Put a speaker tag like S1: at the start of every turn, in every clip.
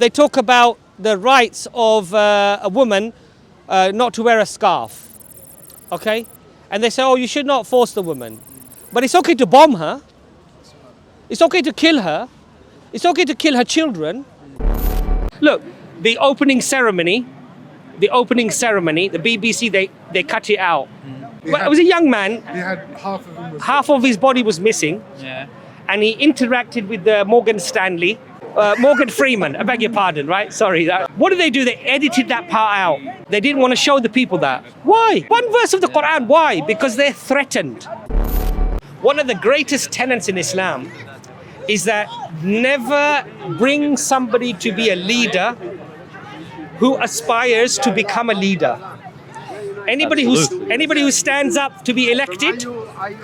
S1: they talk about the rights of a woman not to wear a scarf, okay? And they say, oh, you should not force the woman. But it's okay to bomb her. It's okay to kill her. It's okay to kill her children. Look, the opening ceremony, the BBC, they cut it out. Well, it was a young man.
S2: He had
S1: half of his body was missing.
S3: Yeah.
S1: And he interacted with Morgan Stanley. Morgan Freeman, I beg your pardon, right? Sorry. What did they do? They edited that part out. They didn't want to show the people that. Why? One verse of the Quran. Why? Because they're threatened. One of the greatest tenets in Islam is that never bring somebody to be a leader who aspires to become a leader. Anybody who stands up to be elected,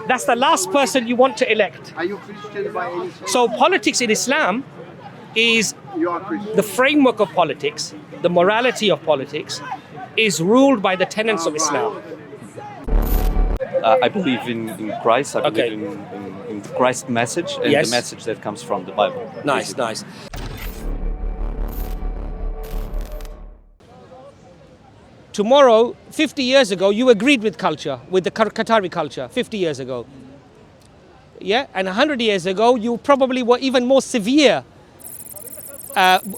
S1: that's the last person you want to elect.
S4: Are you Christian by any chance?
S1: So politics in Islam is the framework of politics, the morality of politics is ruled by the tenets of Islam.
S5: I believe in Christ. I believe in the Christ message and
S1: Yes.
S5: the message that comes from the Bible.
S1: Nice,
S5: basically.
S1: nice. Tomorrow, 50 years ago, you agreed with culture, with the Qatari culture, 50 years ago. Yeah, and 100 years ago, you probably were even more severe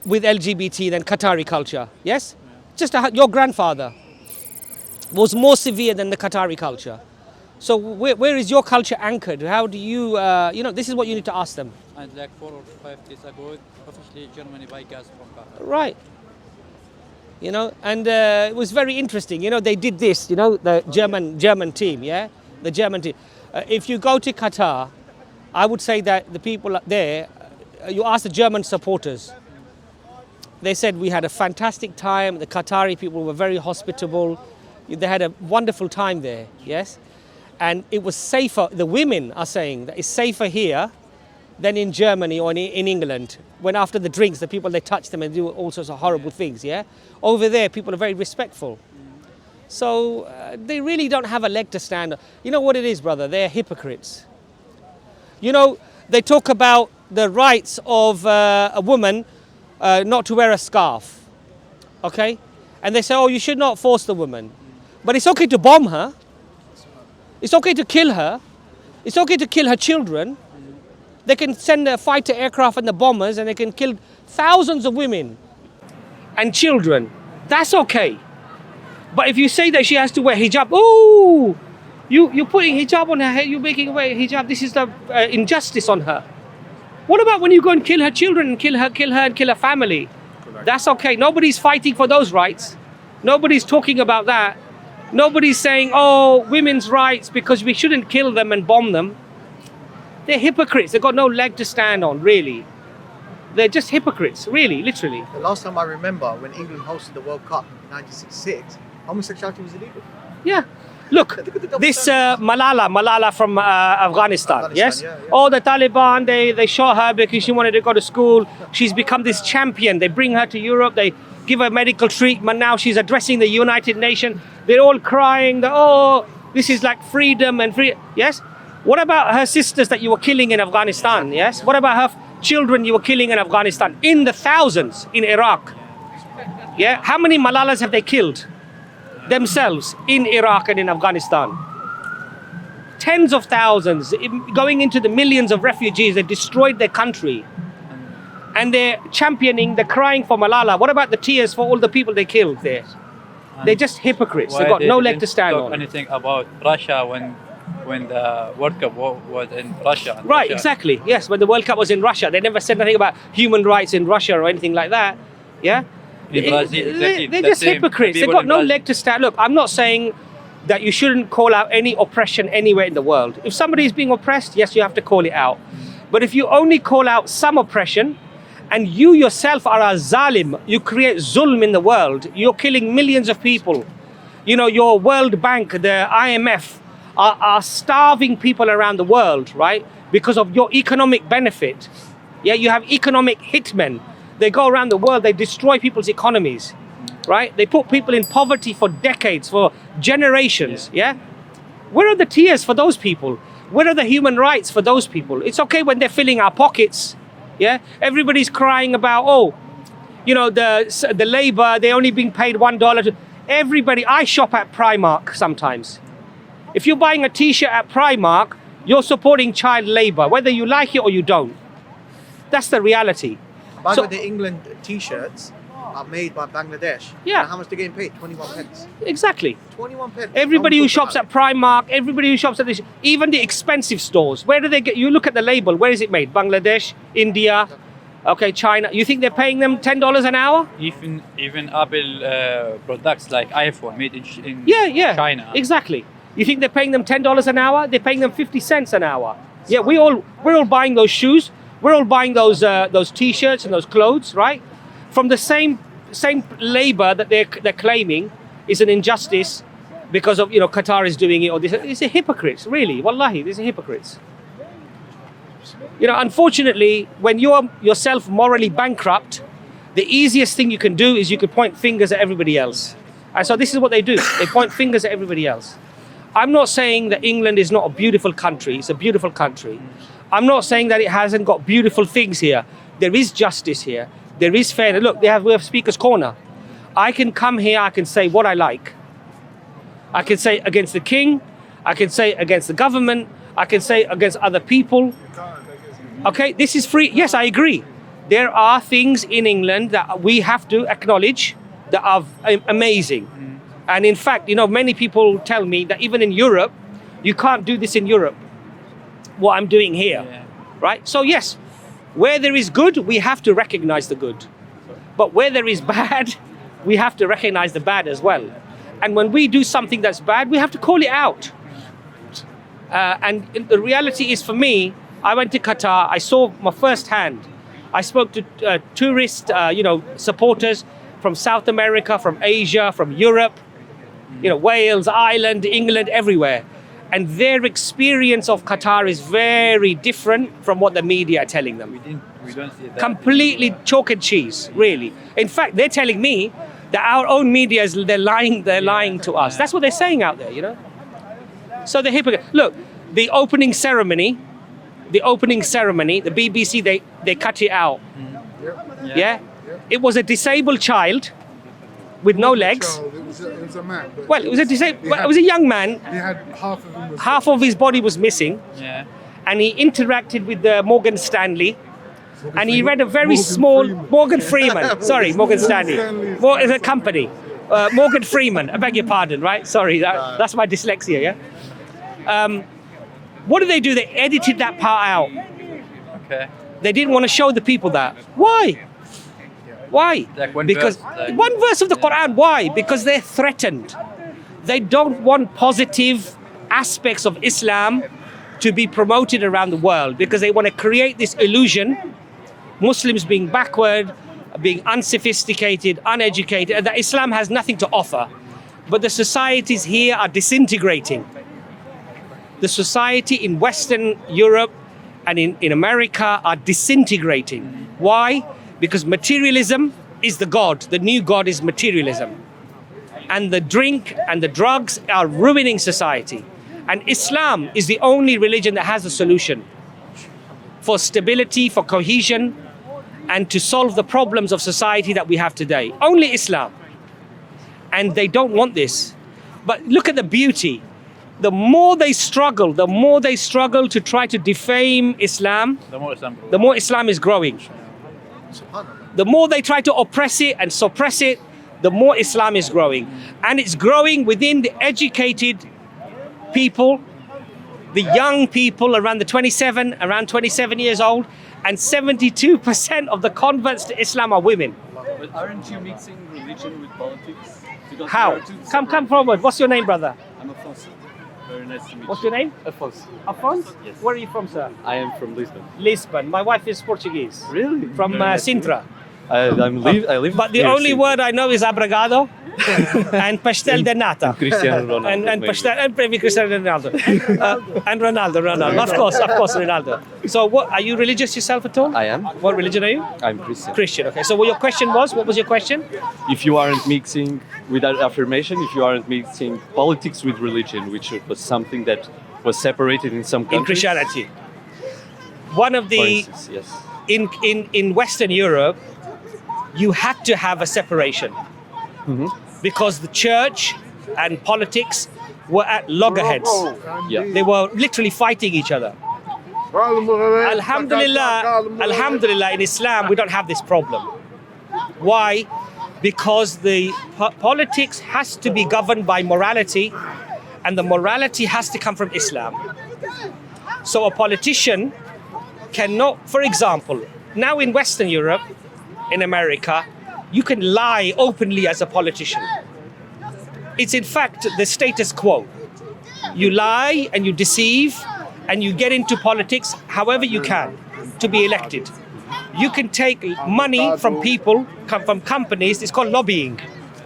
S1: with LGBT than Qatari culture, yes? Just your grandfather was more severe than the Qatari culture. So where is your culture anchored? How do you, this is what you need to ask them.
S3: And like 4 or 5 days ago, officially Germany buy gas from Qatar.
S1: Right. And it was very interesting. They did this, the German team, yeah? The German team. If you go to Qatar, I would say that the people there, you ask the German supporters, they said we had a fantastic time. The Qatari people were very hospitable. They had a wonderful time there, yes? And it was safer, the women are saying that it's safer here than in Germany or in England. When after the drinks, the people, they touch them and do all sorts of horrible things, yeah? Over there, people are very respectful. So they really don't have a leg to stand on. You know what it is, brother? They're hypocrites. They talk about the rights of a woman not to wear a scarf, okay? And they say, oh, you should not force the woman. But it's okay to bomb her. It's okay to kill her. It's okay to kill her children. They can send a fighter aircraft and the bombers and they can kill thousands of women and children. That's okay. But if you say that she has to wear hijab, oh, you're putting hijab on her head, you're making her wear hijab, this is the injustice on her. What about when you go and kill her children and kill her family?
S2: Correct.
S1: That's okay. Nobody's fighting for those rights. Nobody's talking about that. Nobody's saying, oh, women's rights because we shouldn't kill them and bomb them. They're hypocrites. They've got no leg to stand on, really. They're just hypocrites, really, literally.
S6: The last time I remember, when England hosted the World Cup in 1966, homosexuality was illegal.
S1: Yeah. Look, this Malala from Afghanistan, yes?
S6: Yeah.
S1: Oh, the Taliban, they shot her because she wanted to go to school. She's become this champion. They bring her to Europe. They give her medical treatment. Now she's addressing the United Nations. They're all crying. Oh, this is like freedom and free. Yes? What about her sisters that you were killing in Afghanistan? Yes? What about her children you were killing in Afghanistan? In the thousands in Iraq. Yeah? How many Malalas have they killed themselves in Iraq and in Afghanistan? Tens of thousands, going into the millions of refugees. They destroyed their country. And they're championing, they're crying for Malala. What about the tears for all the people they killed there? They're just hypocrites. They've got no leg to stand on.
S3: Anything about Russia when the World Cup was in Russia?
S1: Right, exactly. Yes, when the World Cup was in Russia, they never said anything about human rights in Russia or anything like that. Yeah?
S3: In Brazil, exactly.
S1: They're just hypocrites. They've got no leg to stand. Look, I'm not saying that you shouldn't call out any oppression anywhere in the world. If somebody is being oppressed, yes, you have to call it out. But if you only call out some oppression, and you yourself are a zalim, you create zulm in the world, you're killing millions of people. Your World Bank, the IMF, are starving people around the world, right? Because of your economic benefit. Yeah, you have economic hitmen. They go around the world, they destroy people's economies, right? They put people in poverty for decades, for generations, yeah? Where are the tears for those people? Where are the human rights for those people? It's okay when they're filling our pockets, yeah? Everybody's crying about, oh, You know, the labor, they're only being paid $1. Everybody, I shop at Primark sometimes. If you're buying a t-shirt at Primark, you're supporting child labor, whether you like it or you don't. That's the reality.
S6: By the
S1: So-
S6: way, the England T-shirts are made by Bangladesh.
S1: Yeah.
S6: And how much they're getting paid? 21 pence.
S1: Exactly.
S6: 21 pence.
S1: Everybody
S6: No
S1: who
S6: one
S1: shops
S6: talks
S1: at Primark, everybody who shops at this, even the expensive stores, where do they get? You look at the label, where is it made? Bangladesh, India, okay, China. You think they're paying them $10 an hour?
S3: Even Apple products like iPhone made in
S1: Yeah,
S3: China.
S1: exactly. You think they're paying them $10 an hour? They're paying them 50 cents an hour. Yeah, we're all buying those shoes. We're all buying those t-shirts and those clothes, right? From the same labor that they're claiming is an injustice because of, you know, Qatar is doing it, or this. It's a hypocrites, really. Wallahi, these are hypocrites. You know, unfortunately, when you're yourself morally bankrupt, the easiest thing you can do is you can point fingers at everybody else. And so this is what they do. They point fingers at everybody else. I'm not saying that England is not a beautiful country. It's a beautiful country. I'm not saying that it hasn't got beautiful things here. There is justice here. There is fairness. Look, we have Speaker's Corner. I can come here, I can say what I like. I can say against the king. I can say against the government. I can say against other people. Okay, this is free. Yes, I agree. There are things in England that we have to acknowledge that are amazing. And in fact, you know, many people tell me that even in Europe, you can't do this in Europe, what I'm doing here, right? So yes, where there is good, we have to recognize the good. But where there is bad, we have to recognize the bad as well. And when we do something that's bad, we have to call it out. And the reality is, for me, I went to Qatar, I saw my first hand. I spoke to tourist, supporters from South America, from Asia, from Europe, you know, Wales, Ireland, England, everywhere. And their experience of Qatar is very different from what the media are telling them.
S3: We don't see that.
S1: Completely chalk and cheese, really. In fact, they're telling me that our own media they're lying to us. That's what they're saying out there, you know. So the hypocrite. Look, the opening ceremony, the BBC they cut it out. Yeah. It was a disabled child with no legs.
S2: It was a man.
S1: Well, it was a young man.
S2: He had half of him.
S1: Half of his body was missing,
S3: Yeah.
S1: and he interacted with Morgan Stanley, and he read a very
S2: Morgan
S1: small
S2: Freeman.
S1: Morgan Freeman. Sorry, Morgan Stanley.
S2: Stanley is-
S1: It's a company. Morgan Freeman. I beg your pardon. Right? Sorry, that's my dyslexia. Yeah. What did they do? They edited that part out.
S3: Okay.
S1: They didn't want to show the people that. Why? Why?
S3: Like one
S1: because
S3: verse, like-
S1: one verse of the Quran. Why? Because they're threatened. They don't want positive aspects of Islam to be promoted around the world, because they want to create this illusion, Muslims being backward, being unsophisticated, uneducated, and that Islam has nothing to offer. But the societies here are disintegrating. The society in Western Europe and in America are disintegrating. Why? Because materialism is the God. The new God is materialism. And the drink and the drugs are ruining society. And Islam is the only religion that has a solution for stability, for cohesion, and to solve the problems of society that we have today. Only Islam. And they don't want this. But look at the beauty. The more they struggle to try to defame Islam, the more Islam is growing. The more they try to oppress it and suppress it, the more Islam is growing. And it's growing within the educated people, the young people around 27 years old, and 72% of the converts to Islam are women.
S5: But aren't you mixing religion with politics? Because
S1: How?
S5: there are two
S1: Come forward. What's your name, brother?
S5: I'm Afonso. Very nice to meet
S1: What's
S5: you.
S1: your name?
S5: Afonso.
S1: Afonso?
S5: Yes.
S1: Where are you from, sir?
S5: I am from Lisbon.
S1: Lisbon. My wife is Portuguese.
S5: Really?
S1: From
S5: Very nice to meet
S1: Sintra.
S5: you. I live.
S1: But the
S5: near
S1: only
S5: Sintra.
S1: word I know is abrigado and pastel de nata.
S5: Cristiano Ronaldo.
S1: And
S5: maybe.
S1: pastel and maybe Cristiano Ronaldo. And Ronaldo. Of course, Ronaldo. So what, are you religious yourself at all?
S5: I am.
S1: What religion are you?
S5: I'm Christian.
S1: Christian. Okay. So what your question was? What was your question?
S5: If you aren't mixing with that affirmation, if you aren't mixing politics with religion, which was something that was separated in some countries.
S1: In Christianity. One of
S5: For
S1: the
S5: instance, yes.
S1: in Western Europe, you had to have a separation because the church and politics were at loggerheads.
S5: Yeah.
S1: They were literally fighting each other. Alhamdulillah, in Islam, we don't have this problem. Why? Because the politics has to be governed by morality, and the morality has to come from Islam. So a politician cannot, for example, now in Western Europe, in America, you can lie openly as a politician. It's in fact the status quo. You lie and you deceive and you get into politics however you can to be elected. You can take money from people, from companies. It's called lobbying.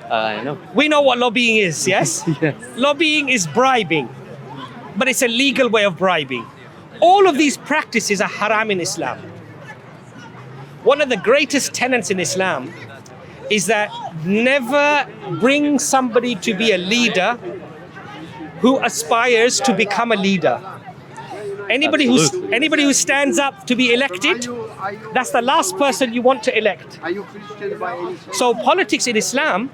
S5: I know.
S1: We know what lobbying is, yes?
S5: Yes.
S1: Lobbying is bribing, but it's a legal way of bribing. All of these practices are haram in Islam. One of the greatest tenets in Islam is that never bring somebody to be a leader who aspires to become a leader. Anybody who stands up to be elected, that's the last person you want to elect.
S4: Are you Christian by any chance?
S1: So politics in Islam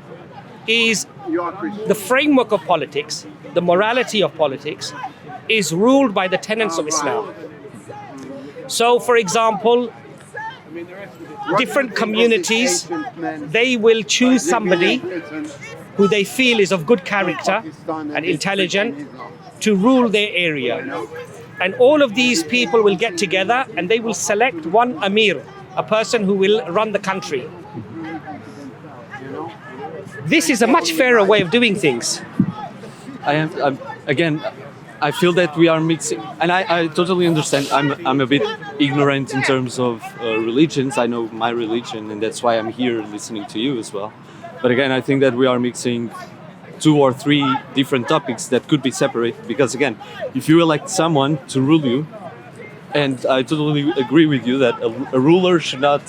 S1: is
S4: You are Christian.
S1: the framework of politics, the morality of politics, is ruled by the tenets of Islam. So, for example, different communities, they will choose somebody who they feel is of good character and intelligent to rule their area. And all of these people will get together and they will select one Amir, a person who will run the country. This is a much fairer way of doing things.
S5: Again, I feel that we are mixing, and I totally understand. I'm a bit ignorant in terms of religions. I know my religion, and that's why I'm here listening to you as well. But again, I think that we are mixing 2 or 3 different topics that could be separated. Because again, if you elect someone to rule you, and I totally agree with you that a ruler should not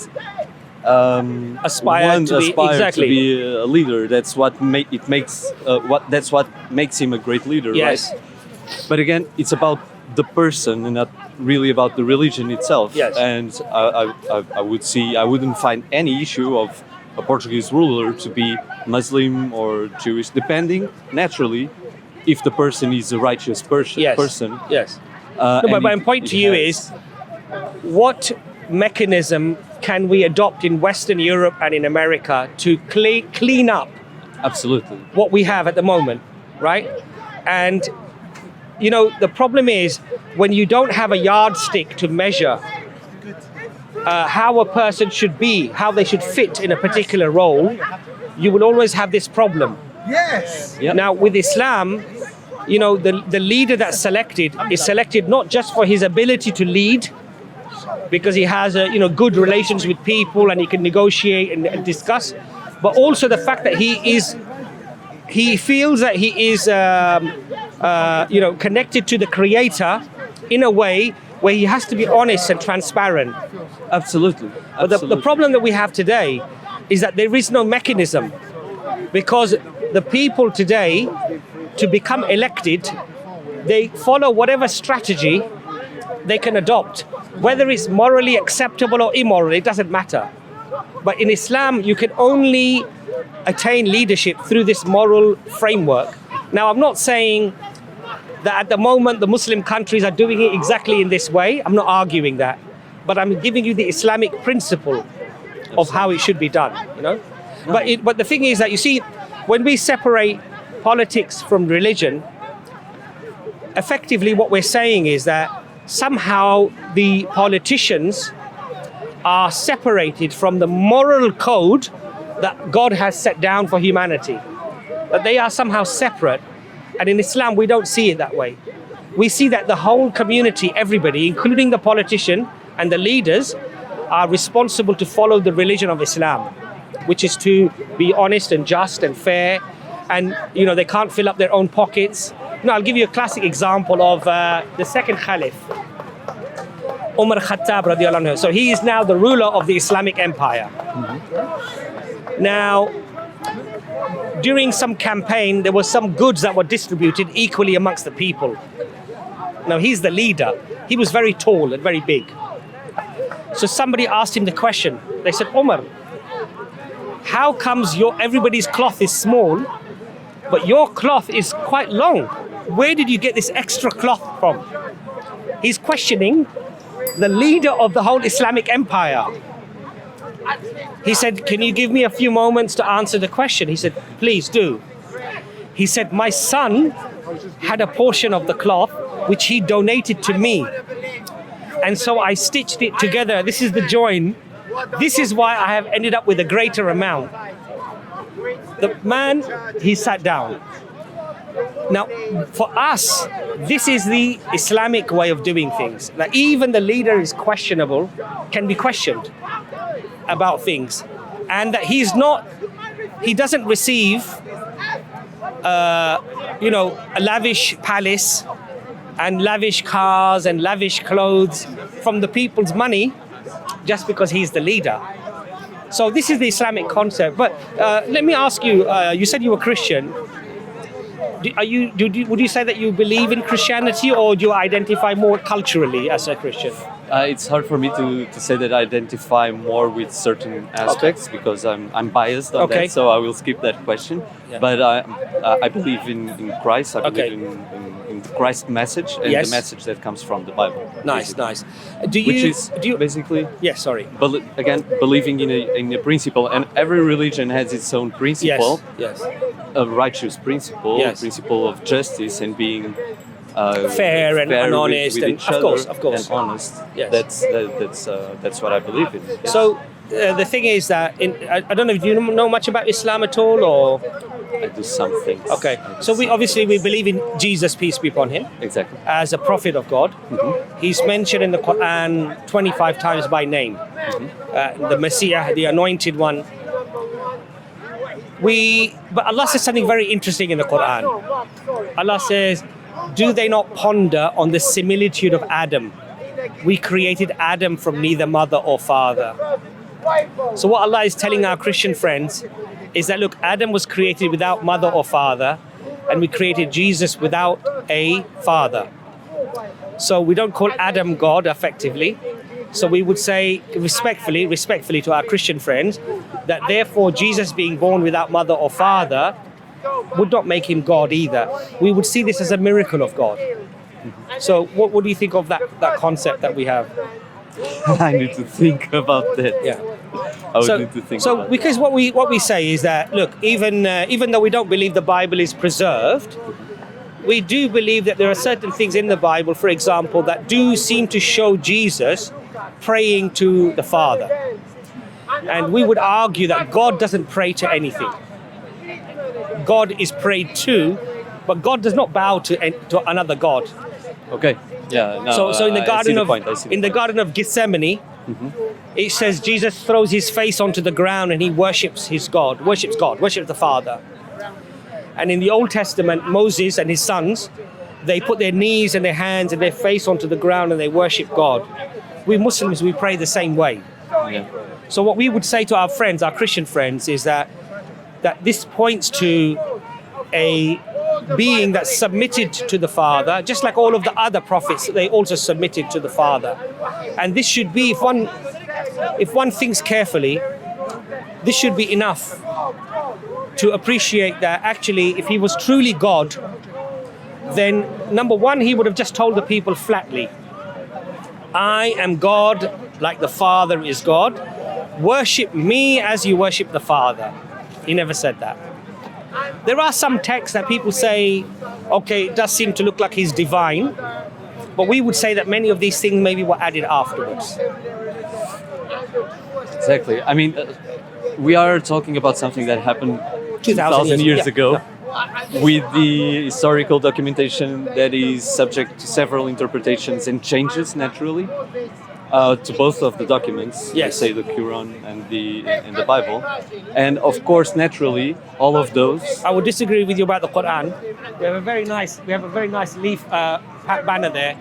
S1: Aspire to
S5: be a leader. That's what that's what makes him a great leader,
S1: Yes.
S5: right? But again, it's about the person and not really about the religion itself.
S1: Yes.
S5: And I wouldn't find any issue of a Portuguese ruler to be Muslim or Jewish, depending naturally if the person is a righteous person.
S1: Yes. No, but my point to you is, what mechanism can we adopt in Western Europe and in America to clean up
S5: Absolutely.
S1: what we have at the moment, right? And you know, the problem is when you don't have a yardstick to measure how a person should be, how they should fit in a particular role, you will always have this problem.
S6: Yes.
S5: Yep.
S1: Now, with Islam, you know, the leader that's selected is selected not just for his ability to lead, because he has good relations with people and he can negotiate and discuss, but also the fact that he feels that he is connected to the Creator in a way where he has to be honest and transparent.
S5: Absolutely.
S1: But the problem that we have today is that there is no mechanism, because the people today, to become elected, they follow whatever strategy they can adopt. Whether it's morally acceptable or immoral, it doesn't matter. But in Islam, you can only attain leadership through this moral framework. Now, I'm not saying that at the moment the Muslim countries are doing it exactly in this way. I'm not arguing that. But I'm giving you the Islamic principle of how it should be done, you know? But the thing is that, you see, when we separate politics from religion, effectively what we're saying is that somehow the politicians are separated from the moral code that God has set down for humanity. That they are somehow separate. And in Islam, we don't see it that way. We see that the whole community, everybody, including the politician and the leaders, are responsible to follow the religion of Islam, which is to be honest and just and fair. And, you know, they can't fill up their own pockets. I'll give you a classic example of the second Caliph, Umar Khattab radiallahu anhu. So he is now the ruler of the Islamic Empire. Now, during some campaign, there were some goods that were distributed equally amongst the people. Now, he's the leader. He was very tall and very big. So somebody asked him the question. They said, Umar, how comes everybody's cloth is small, but your cloth is quite long? Where did you get this extra cloth from? He's questioning the leader of the whole Islamic empire. He said, can you give me a few moments to answer the question? He said, please do. He said, my son had a portion of the cloth which he donated to me. And so I stitched it together. This is the join. This is why I have ended up with a greater amount. The man, he sat down. Now, for us, this is the Islamic way of doing things. That even the leader is questionable, can be questioned about things. And that he doesn't receive, a lavish palace and lavish cars and lavish clothes from the people's money just because he's the leader. So this is the Islamic concept. But let me ask you, you said you were Christian. Would you say that you believe in Christianity, or do you identify more culturally as a Christian?
S5: It's hard for me to say that I identify more with certain aspects because I'm biased on that, so I will skip that question. Yeah. But I believe in Christ. I believe in the Christ message and the message that comes from the Bible.
S1: Nice. Do you
S5: basically?
S1: Yes, sorry.
S5: Again, believing in a principle, and every religion has its own principle.
S1: Yes.
S5: A righteous principle,
S1: Yes.
S5: principle of justice and being
S1: fair and honest,
S5: with
S1: and
S5: each other,
S1: of course,
S5: and honest.
S1: Yes.
S5: That's what I believe in. Yes.
S1: So the thing is that I don't know. Do you know much about Islam at all, or?
S5: I do some things.
S1: Okay. So we believe in Jesus, peace be upon him.
S5: Exactly.
S1: As a prophet of God. Mm-hmm. He's mentioned in the Quran 25 times by name. Mm-hmm. The Messiah, the anointed one. But Allah says something very interesting in the Quran. Allah says, do they not ponder on the similitude of Adam? We created Adam from neither mother or father. So what Allah is telling our Christian friends is that, look, Adam was created without mother or father, and we created Jesus without a father. So we don't call Adam God effectively. So we would say respectfully to our Christian friends, that therefore Jesus being born without mother or father would not make him God either. We would see this as a miracle of God. So what do you think of that concept that we have?
S5: I need to think about that.
S1: Yeah.
S5: I would need to think about that.
S1: Because what we say is that, look, even though we don't believe the Bible is preserved, we do believe that there are certain things in the Bible, for example, that do seem to show Jesus praying to the Father. And we would argue that God doesn't pray to anything. God is prayed to, but God does not bow to another God.
S5: Okay. Yeah. No,
S1: So in the Garden of Gethsemane,
S5: mm-hmm.
S1: it says Jesus throws his face onto the ground and he worships the Father. And in the Old Testament, Moses and his sons, they put their knees and their hands and their face onto the ground and they worship God. We Muslims, we pray the same way.
S5: Yeah.
S1: So what we would say to our friends, our Christian friends, is that this points to a being that submitted to the Father, just like all of the other prophets, they also submitted to the Father. And this should be, if one thinks carefully, this should be enough to appreciate that actually, if he was truly God, then number one, he would have just told the people flatly, I am God, like the Father is God. Worship me as you worship the Father. He never said that. There are some texts that people say, okay, it does seem to look like he's divine, but we would say that many of these things maybe were added afterwards.
S5: Exactly. I mean, we are talking about something that happened
S1: 2,000
S5: years ago, with the historical documentation that is subject to several interpretations and changes naturally to both of the documents,
S1: yes.
S5: say the Quran and the Bible, and of course naturally all of those.
S1: I would disagree with you about the Quran. We have a very nice leaf banner there.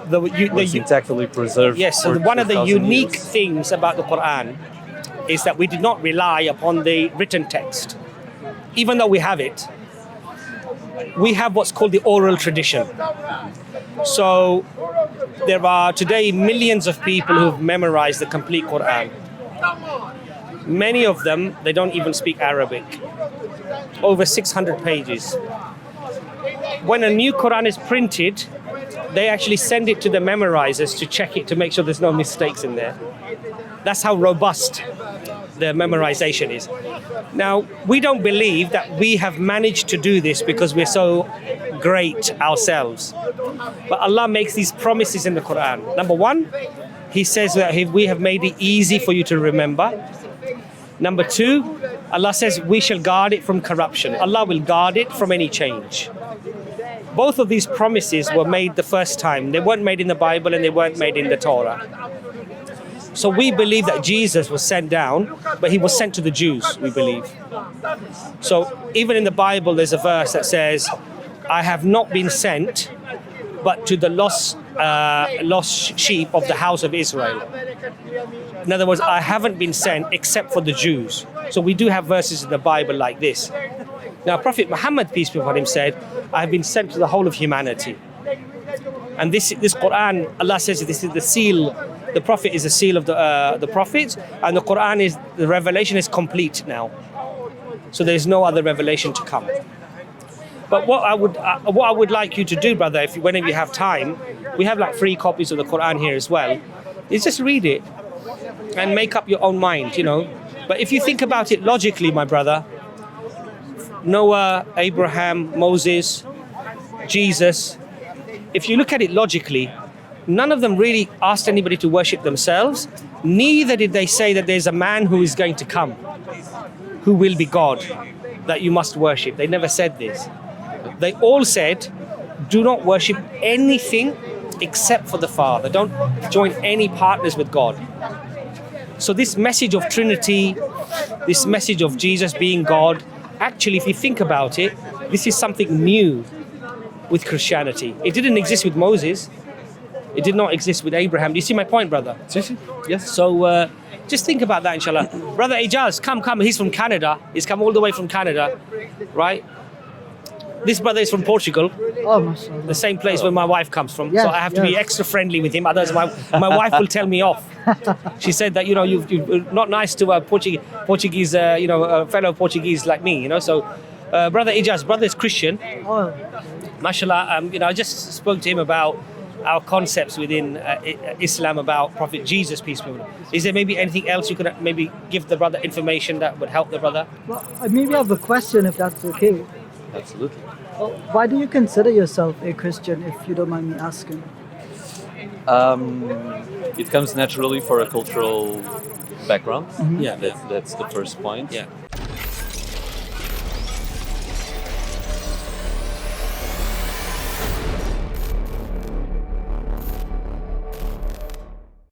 S5: It's actually preserved.
S1: Yes, so one of the unique things about the Quran is that we did not rely upon the written text. Even though we have it, we have what's called the oral tradition. So there are today millions of people who've memorized the complete Quran. Many of them, they don't even speak Arabic. Over 600 pages. When a new Quran is printed, they actually send it to the memorizers to check it to make sure there's no mistakes in there. That's how robust the memorization is. Now, we don't believe that we have managed to do this because we're so great ourselves. But Allah makes these promises in the Quran. Number one, He says that we have made it easy for you to remember. Number two, Allah says we shall guard it from corruption. Allah will guard it from any change. Both of these promises were made the first time. They weren't made in the Bible and they weren't made in the Torah. So we believe that Jesus was sent down, but he was sent to the Jews, we believe. So even in the Bible, there's a verse that says, I have not been sent, but to the lost sheep of the house of Israel. In other words, I haven't been sent except for the Jews. So we do have verses in the Bible like this. Now, Prophet Muhammad, peace be upon him, said, I have been sent to the whole of humanity. And this Quran, Allah says this is the seal. The Prophet is the seal of the prophets, and the Quran is, the revelation is complete now. So there's no other revelation to come. But what I would like you to do, brother, if whenever you have time, we have like 3 copies of the Quran here as well, is just read it and make up your own mind, you know. But if you think about it logically, my brother, Noah, Abraham, Moses, Jesus, if you look at it logically, none of them really asked anybody to worship themselves. Neither did they say that there's a man who is going to come, who will be God, that you must worship. They never said this. They all said, do not worship anything except for the Father. Don't join any partners with God. So this message of Trinity, this message of Jesus being God, actually, if you think about it, this is something new with Christianity. It didn't exist with Moses. It did not exist with Abraham. Do you see my point, brother?
S5: Yes.
S1: So just think about that, inshallah. Brother Ijaz, come. He's from Canada. He's come all the way from Canada, right? This brother is from Portugal,
S7: Oh, mashallah.
S1: the same place where my wife comes from.
S7: Yes,
S1: So I have to be
S7: yes.
S1: extra friendly with him. Otherwise, my wife will tell me off. She said that, you're not nice to a Portuguese, fellow Portuguese like me, So, brother Ijaz, brother is Christian.
S7: Oh,
S1: Mashallah, I just spoke to him about our concepts within Islam about Prophet Jesus, peace be upon him. Is there maybe anything else you could maybe give the brother information that would help the brother?
S7: well, I maybe have a question if that's okay.
S5: Absolutely.
S7: Why do you consider yourself a Christian, if you don't mind me asking?
S5: It comes naturally for a cultural background.
S1: Yeah.
S5: That's the first point.
S1: Yeah.